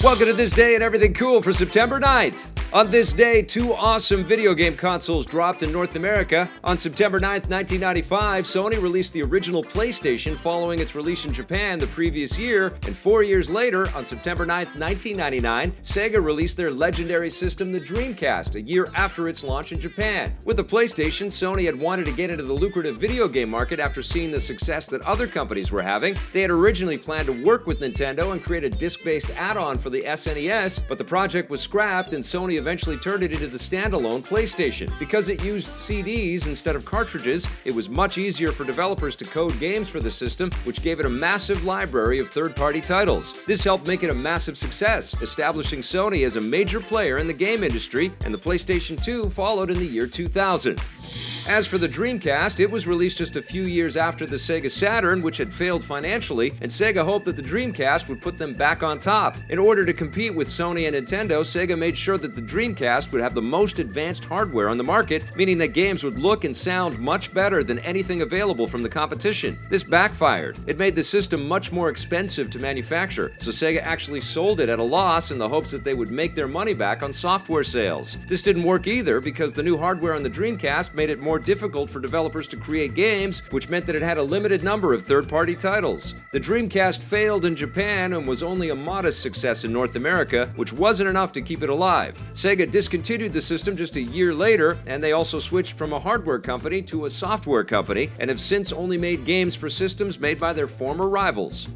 Welcome to This Day and Everything Cool for September 9th. On this day, two awesome video game consoles dropped in North America. On September 9th, 1995, Sony released the original PlayStation following its release in Japan the previous year, and 4 years later, on September 9th, 1999, Sega released their legendary system, the Dreamcast, a year after its launch in Japan. With the PlayStation, Sony had wanted to get into the lucrative video game market after seeing the success that other companies were having. They had originally planned to work with Nintendo and create a disc-based add-on for the SNES, but the project was scrapped and Sony eventually turned it into the standalone PlayStation. Because it used CDs instead of cartridges, it was much easier for developers to code games for the system, which gave it a massive library of third-party titles. This helped make it a massive success, establishing Sony as a major player in the game industry, and the PlayStation 2 followed in the year 2000. As for the Dreamcast, it was released just a few years after the Sega Saturn, which had failed financially, and Sega hoped that the Dreamcast would put them back on top. In order to compete with Sony and Nintendo, Sega made sure that the Dreamcast would have the most advanced hardware on the market, meaning that games would look and sound much better than anything available from the competition. This backfired. It made the system much more expensive to manufacture, so Sega actually sold it at a loss in the hopes that they would make their money back on software sales. This didn't work either because the new hardware on the Dreamcast made it more difficult for developers to create games, which meant that it had a limited number of third-party titles. The Dreamcast failed in Japan and was only a modest success in North America, which wasn't enough to keep it alive. Sega discontinued the system just a year later, and they also switched from a hardware company to a software company, and have since only made games for systems made by their former rivals.